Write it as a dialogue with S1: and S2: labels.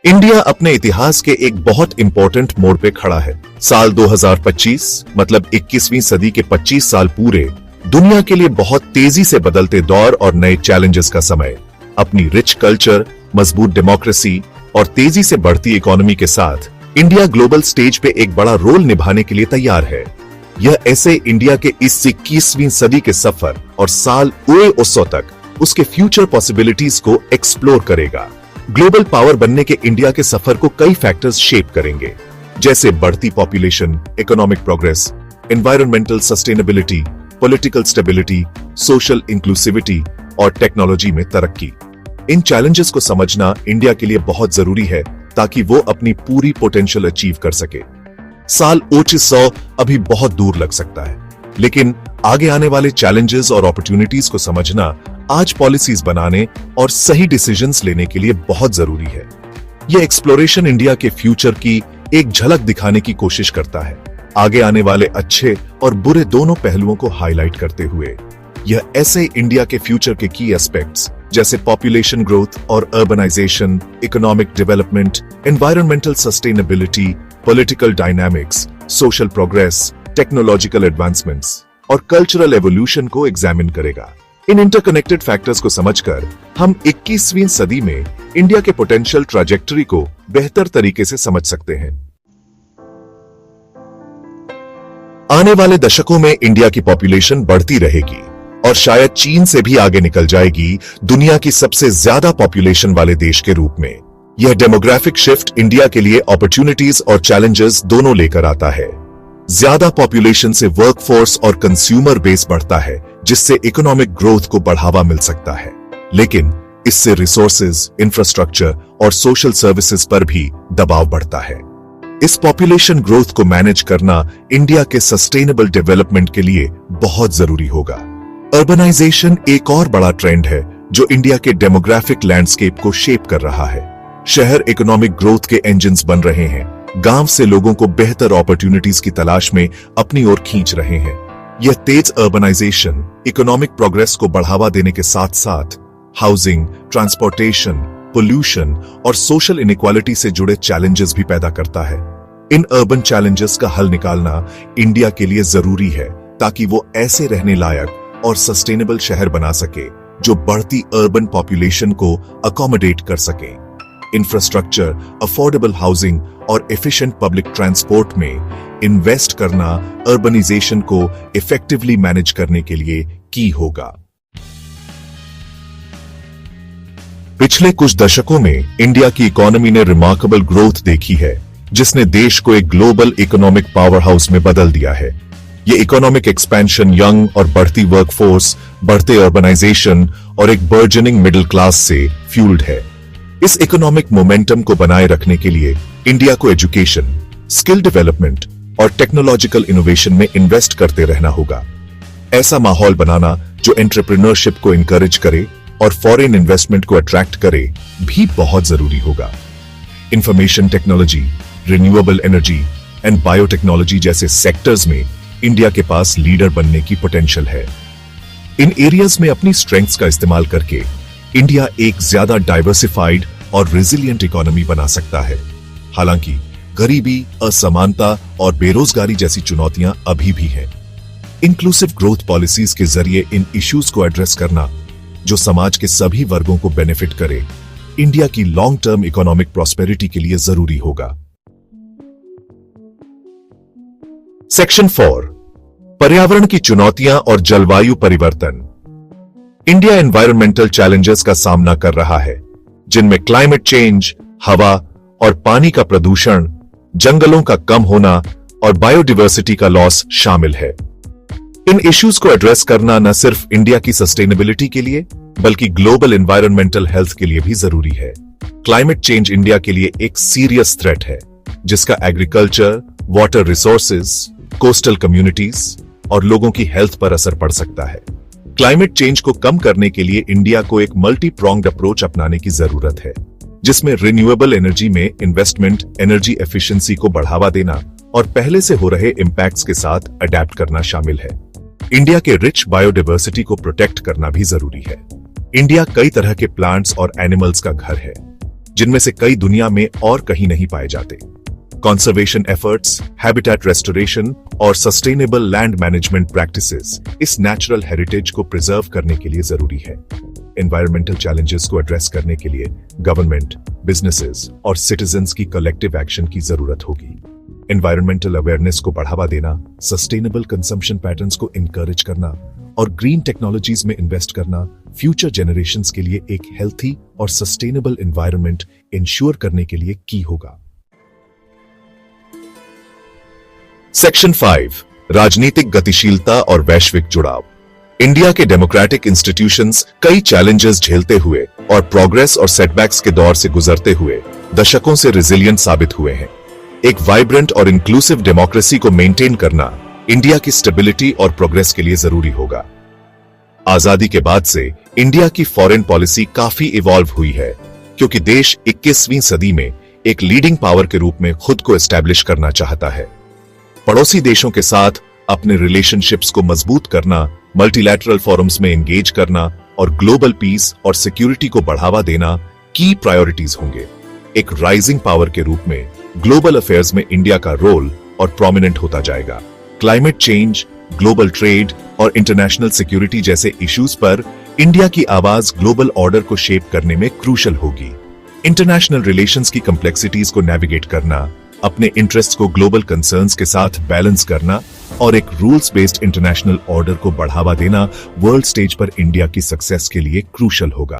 S1: India अपने इतिहास के एक बहुत इंपॉर्टेंट मोड़ पे खड़ा है। साल 2025 मतलब 21वीं सदी के 25 साल पूरे दुनिया के लिए बहुत तेजी से बदलते दौर और नए चैलेंजेस का समय। अपनी रिच कल्चर, मजबूत डेमोक्रेसी और तेजी से बढ़ती इकोनॉमी के साथ इंडिया ग्लोबल स्टेज पे एक बड़ा रोल निभाने के लिए तैयार है। यह ऐसे इंडिया के इस 21वीं सदी के सफर और साल 1900 तक उसके फ्यूचर पॉसिबिलिटीज को एक्सप्लोर करेगा। ग्लोबल पावर बनने के इंडिया के सफर को कई फैक्टर्स शेप करेंगे, जैसे बढ़ती population, economic progress, environmental sustainability, political stability, social inclusivity और टेक्नोलॉजी में तरक्की। इन चैलेंजेस को समझना इंडिया के लिए बहुत जरूरी है ताकि वो अपनी पूरी पोटेंशियल अचीव कर सके। साल 2500 अभी बहुत दूर लग सकता है, लेकिन आगे आने वाले चैलेंजेस और अपॉर्चुनिटीज को समझना आज पॉलिसीज बनाने और सही डिसीजंस लेने के लिए बहुत जरूरी है। यह एक्सप्लोरेशन इंडिया के फ्यूचर की एक झलक दिखाने की कोशिश करता है, आगे आने वाले अच्छे और बुरे दोनों पहलुओं को हाईलाइट करते हुए। यह ऐसे इंडिया के फ्यूचर के की एस्पेक्ट्स जैसे पॉपुलेशन ग्रोथ और urbanization, economic development, environmental sustainability, political dynamics, social progress, technological advancements और कल्चरल एवोल्यूशन को एग्जामिन करेगा। इन इंटरकनेक्टेड फैक्टर्स को समझकर हम 21वीं सदी में इंडिया के पोटेंशियल ट्रैजेक्टरी को बेहतर तरीके से समझ सकते हैं। आने वाले दशकों में इंडिया की पॉपुलेशन बढ़ती रहेगी और शायद चीन से भी आगे निकल जाएगी दुनिया की सबसे ज्यादा पॉपुलेशन वाले देश के रूप में। यह डेमोग्राफिक शिफ्ट इंडिया के लिए अपॉर्चुनिटीज और चैलेंजेस दोनों लेकर आता है। ज्यादा पॉपुलेशन से वर्कफोर्स और कंज्यूमर बेस बढ़ता है, जिससे इकोनॉमिक ग्रोथ को बढ़ावा मिल सकता है, लेकिन इससे रिसोर्सेज, इंफ्रास्ट्रक्चर और सोशल सर्विसेज पर भी दबाव बढ़ता है। इस पॉपुलेशन ग्रोथ को मैनेज करना इंडिया के सस्टेनेबल डेवलपमेंट के लिए बहुत जरूरी होगा। अर्बनाइजेशन एक और बड़ा ट्रेंड है जो इंडिया के डेमोग्राफिक लैंडस्केप को शेप कर रहा है। शहर इकोनॉमिक ग्रोथ के इंजन्स बन रहे हैं, गांव से लोगों को बेहतर अपॉर्चुनिटीज की तलाश में अपनी ओर खींच रहे हैं। यह तेज अर्बनाइजेशन इकोनॉमिक प्रोग्रेस को बढ़ावा देने के साथ साथ हाउसिंग, ट्रांसपोर्टेशन, पोल्यूशन और सोशल इनइक्वालिटी से जुड़े चैलेंजेस भी पैदा करता है। इन अर्बन चैलेंजेस का हल निकालना इंडिया के लिए जरूरी है ताकि वो ऐसे रहने लायक और सस्टेनेबल शहर बना सके जो बढ़ती अर्बन पॉपुलेशन को अकोमोडेट कर सके। इंफ्रास्ट्रक्चर, अफोर्डेबल हाउसिंग और एफिशिएंट पब्लिक ट्रांसपोर्ट में इन्वेस्ट करना अर्बनाइजेशन को इफेक्टिवली मैनेज करने के लिए की होगा। पिछले कुछ दशकों में इंडिया की इकोनॉमी ने रिमार्केबल ग्रोथ देखी है, जिसने देश को एक ग्लोबल इकोनॉमिक पावर हाउस में बदल दिया है। ये इकोनॉमिक एक्सपेंशन यंग और बढ़ती वर्कफोर्स, बढ़ते अर्बनाइजेशन और एक बर्जनिंग मिडिल क्लास से फ्यूल्ड है। इस इकोनॉमिक मोमेंटम को बनाए रखने के लिए इंडिया को एजुकेशन, स्किल डेवलपमेंट और टेक्नोलॉजिकल इनोवेशन में इन्वेस्ट करते रहना होगा। ऐसा माहौल बनाना जो एंटरप्रेन्योरशिप को इनकरेज करे और फॉरेन इन्वेस्टमेंट को अट्रैक्ट करे भी बहुत जरूरी होगा। Information technology, renewable energy and biotechnology जैसे सेक्टर्स में इंडिया के पास लीडर बनने की पोटेंशियल है। इन एरियाज में अपनी स्ट्रेंथ्स का इस्तेमाल करके इंडिया एक ज्यादा डाइवर्सिफाइड और रेजिलिएंट इकोनॉमी बना सकता है। हालांकि गरीबी, असमानता और बेरोजगारी जैसी चुनौतियां अभी भी हैं। इंक्लूसिव ग्रोथ पॉलिसीज के जरिए इन इश्यूज को एड्रेस करना, जो समाज के सभी वर्गों को बेनिफिट करे, इंडिया की लॉन्ग टर्म इकोनॉमिक प्रॉस्पेरिटी के लिए जरूरी होगा। सेक्शन 4, पर्यावरण की चुनौतियां और जलवायु परिवर्तन। इंडिया एनवायरमेंटल चैलेंजेस का सामना कर रहा है, जिनमें क्लाइमेट चेंज, हवा और पानी का प्रदूषण, जंगलों का कम होना और बायोडायवर्सिटी का लॉस शामिल है। इन इश्यूज को एड्रेस करना न सिर्फ इंडिया की सस्टेनेबिलिटी के लिए बल्कि ग्लोबल एनवायरमेंटल हेल्थ के लिए भी जरूरी है। क्लाइमेट चेंज इंडिया के लिए एक सीरियस थ्रेट है, जिसका agriculture, water resources, coastal communities और लोगों की हेल्थ पर असर पड़ सकता है। क्लाइमेट चेंज को कम करने के लिए इंडिया को एक मल्टी प्रोंग्ड अप्रोच अपनाने की जरूरत है, जिसमें रिन्यूएबल एनर्जी में इन्वेस्टमेंट, एनर्जी एफिशिएंसी को बढ़ावा देना और पहले से हो रहे इंपैक्ट्स के साथ अडेप्ट करना शामिल है। इंडिया के रिच बायोडायवर्सिटी को प्रोटेक्ट करना भी जरूरी है। इंडिया कई तरह के प्लांट्स और एनिमल्स का घर है। जिनमें से कई दुनिया में और कहीं नहीं पाए जाते। कंजर्वेशन एफर्ट्स, हैबिटेट रेस्टोरेशन और सस्टेनेबल लैंड मैनेजमेंट प्रैक्टिसेस इस नेचुरल हेरिटेज को प्रिजर्व करने के लिए जरूरी है। एनवायरमेंटल चैलेंजेस को एड्रेस करने के लिए गवर्नमेंट, बिजनेसेस और सिटीजंस की कलेक्टिव एक्शन की जरूरत होगी। एनवायरमेंटल अवेयरनेस को बढ़ावा देना, सस्टेनेबल कंजम्पशन पैटर्न्स को इंकरेज करना और ग्रीन टेक्नोलॉजीज में इन्वेस्ट करना फ्यूचर जनरेशंस के लिए एक हेल्थी और सस्टेनेबल एनवायरनमेंट इंश्योर करने के लिए की होगा। सेक्शन 5, राजनीतिक गतिशीलता और वैश्विक जुड़ाव। इंडिया के डेमोक्रेटिक इंस्टीट्यूशंस कई चैलेंजेस झेलते हुए और प्रोग्रेस और सेटबैक्स के दौर से गुजरते हुए दशकों से रिजिलियंट साबित हुए हैं। एक वाइब्रेंट और इंक्लूसिव डेमोक्रेसी को मेंटेन करना इंडिया की स्टेबिलिटी और प्रोग्रेस के लिए जरूरी होगा। आजादी के बाद से इंडिया की फॉरेन पॉलिसी काफी इवॉल्व हुई है, क्योंकि देश 21वीं सदी में एक लीडिंग पावर के रूप में खुद को एस्टैब्लिश करना चाहता है। पड़ोसी देशों के साथ अपने रिलेशनशिप्स को मजबूत करना, मल्टीलैटरल फोरम्स में एंगेज करना और ग्लोबल पीस और सिक्योरिटी को बढ़ावा देना की प्रायोरिटीज होंगे। एक राइजिंग पावर के रूप में ग्लोबल अफेयर्स में इंडिया का रोल और प्रोमिनेंट होता जाएगा। क्लाइमेट चेंज, ग्लोबल ट्रेड और इंटरनेशनल सिक्योरिटी जैसे इश्यूज पर इंडिया की आवाज ग्लोबल ऑर्डर को शेप करने में क्रूशल होगी। इंटरनेशनल रिलेशंस की कॉम्प्लेक्सिटीज को नेविगेट करना, अपने इंटरेस्ट्स को ग्लोबल कंसर्न्स के साथ बैलेंस करना और एक रूल्स बेस्ड इंटरनेशनल ऑर्डर को बढ़ावा देना वर्ल्ड स्टेज पर इंडिया की सक्सेस के लिए क्रूशल होगा।